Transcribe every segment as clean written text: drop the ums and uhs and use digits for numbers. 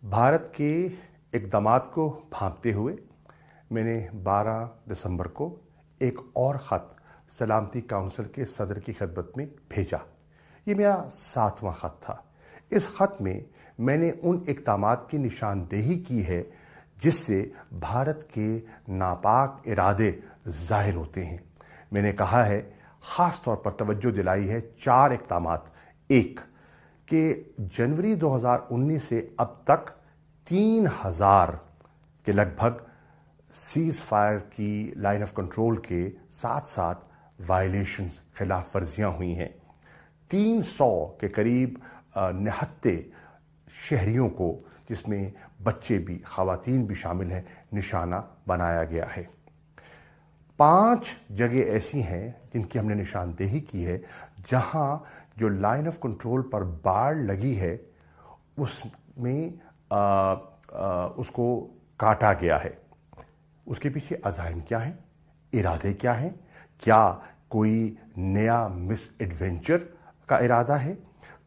भारत के इक़दामात को भांपते हुए मैंने 12 दिसंबर को एक और ख़त सलामती काउंसिल के सदर की खिदमत में भेजा। ये मेरा 7वां ख़त था। इस ख़त में मैंने उन इक़दामात की निशानदेही की है जिससे भारत के नापाक इरादे ज़ाहिर होते हैं। मैंने कहा है, ख़ास तौर पर तवज्जो दिलाई है 4 इक़दामात। एक कि जनवरी 2019 से अब तक 3000 के लगभग सीज़ फायर की लाइन ऑफ कंट्रोल के साथ साथ वायलेशंस, खिलाफ वर्जियाँ हुई हैं। 300 के करीब निहत्ते शहरियों को, जिसमें बच्चे भी, ख़वातीन भी शामिल हैं, निशाना बनाया गया है। 5 जगह ऐसी हैं जिनकी हमने निशानदेही की है जहां जो लाइन ऑफ कंट्रोल पर बाड़ लगी है उसमें उसको काटा गया है। उसके पीछे अज़ाइम क्या हैं, इरादे क्या हैं, क्या कोई नया मिस एडवेंचर का इरादा है?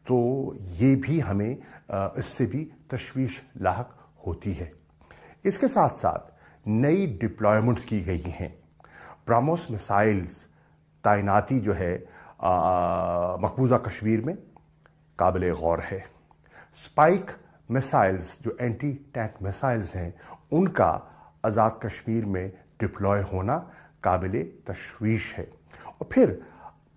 तो ये भी हमें इससे भी तशवीश लाहक होती है। इसके साथ साथ नई डिप्लॉयमेंट्स की गई हैं। ब्रह्मोस मिसाइल्स तैनाती जो है मकबूजा कश्मीर में काबिल गौर है। स्पाइक मिसाइल्स जो एंटी टैंक मिसाइल्स हैं उनका आज़ाद कश्मीर में डिप्लॉय होना काबिल तशवीश है। और फिर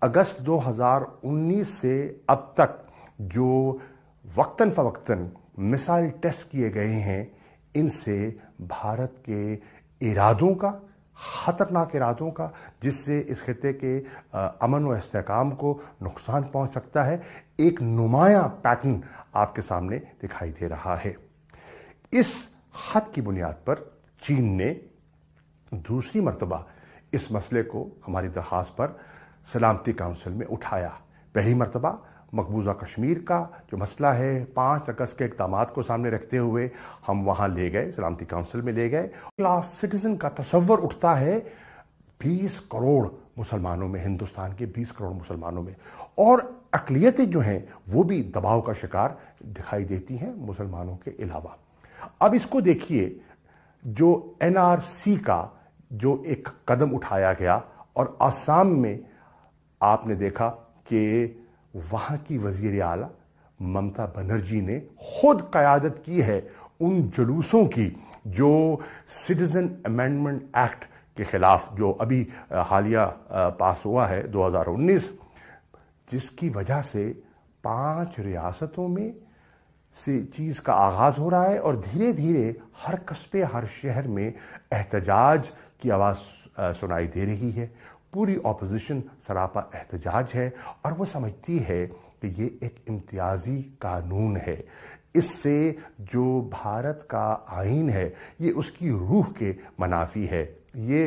अगस्त 2019 से अब तक जो वक्तन फ़वक्तन मिसाइल टेस्ट किए गए हैं, इनसे भारत के इरादों का, ख़तरनाक इरादों का, जिससे इस खित्ते के अमन व इस्तेहकाम को नुकसान पहुंच सकता है, एक नुमायां पैटर्न आपके सामने दिखाई दे रहा है। इस ख़त की बुनियाद पर चीन ने दूसरी मरतबा इस मसले को हमारी दरख्वास्त पर सलामती काउंसिल में उठाया। पहली मरतबा मकबूजा कश्मीर का जो मसला है 5 अगस्त के इक़दामात को सामने रखते हुए हम वहाँ ले गए, सलामती काउंसिल में ले गए। क्लास सिटीज़न का तसव्वुर उठता है 20 करोड़ मुसलमानों में, हिंदुस्तान के 20 करोड़ मुसलमानों में, और अक़लियतें जो हैं वो भी दबाव का शिकार दिखाई देती हैं मुसलमानों के अलावा। अब इसको देखिए, जो NRC का जो एक कदम उठाया गया और आसाम में आपने देखा कि वहाँ की वज़ीर आला ममता बनर्जी ने खुद क़यादत की है उन जुलूसों की जो सिटीज़न अमेंडमेंट एक्ट के ख़िलाफ़, जो अभी हालिया पास हुआ है 2019, जिसकी वजह से 5 रियासतों में से चीज़ का आगाज़ हो रहा है और धीरे धीरे हर कस्बे, हर शहर में एहतजाज की आवाज़ सुनाई दे रही है। पूरी अपोजिशन सरापा एहतजाज है और वो समझती है कि ये एक इम्तियाजी कानून है। इससे जो भारत का आईन है ये उसकी रूह के मनाफी है। ये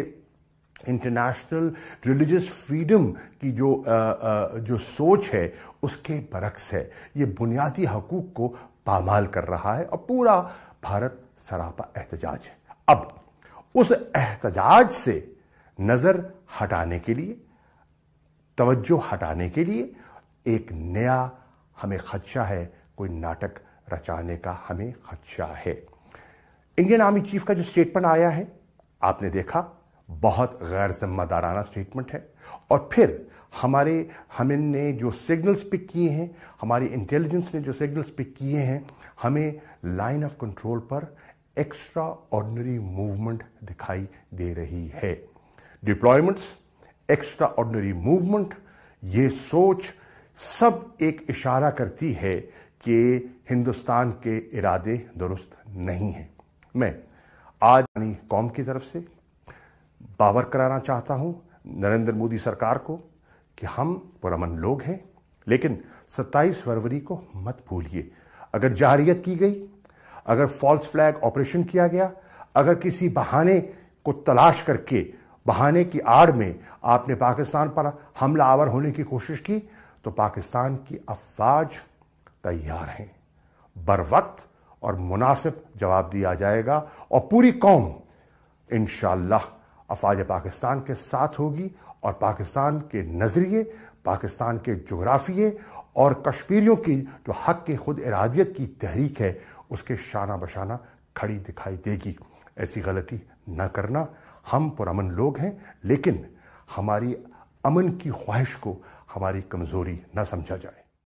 इंटरनेशनल रिलीजियस फ्रीडम की जो सोच है उसके बरक्स है। ये बुनियादी हकूक़ को पामाल कर रहा है और पूरा भारत सरापा एहतजाज है। अब उस एहतजाज से नज़र हटाने के लिए, तवज्जो हटाने के लिए एक नया हमें खदशा है, कोई नाटक रचाने का हमें खदशा है। इंडियन आर्मी चीफ का जो स्टेटमेंट आया है आपने देखा, बहुत गैर जिम्मेदाराना स्टेटमेंट है। और फिर हमने जो सिग्नल्स पिक किए हैं, हमारी इंटेलिजेंस ने जो सिग्नल्स पिक किए हैं, हमें लाइन ऑफ कंट्रोल पर एक्स्ट्रा ऑर्डिनरी मूवमेंट दिखाई दे रही है। डिप्लॉयमेंट्स, एक्स्ट्रा ऑर्डिनरी मूवमेंट, ये सोच सब एक इशारा करती है कि हिंदुस्तान के इरादे दुरुस्त नहीं हैं। मैं आज अपनी कौम की तरफ से बावर कराना चाहता हूं नरेंद्र मोदी सरकार को कि हम पुरअमन लोग हैं, लेकिन 27 फरवरी को मत भूलिए। अगर जारियत की गई, अगर फॉल्स फ्लैग ऑपरेशन किया गया, अगर किसी बहाने को तलाश करके, बहाने की आड़ में आपने पाकिस्तान पर हमला आवर होने की कोशिश की, तो पाकिस्तान की अफवाज तैयार हैं। बरवक्त और मुनासिब जवाब दिया जाएगा और पूरी कौम इंशाअल्लाह अफवाज पाकिस्तान के साथ होगी और पाकिस्तान के नज़रिए, पाकिस्तान के जोग्राफिए और कश्मीरियों की जो हक के खुद इरादियत की तहरीक है उसके शाना बशाना खड़ी दिखाई देगी। ऐसी गलती न करना। हम पुरअमन लोग हैं, लेकिन हमारी अमन की ख्वाहिश को हमारी कमज़ोरी न समझा जाए।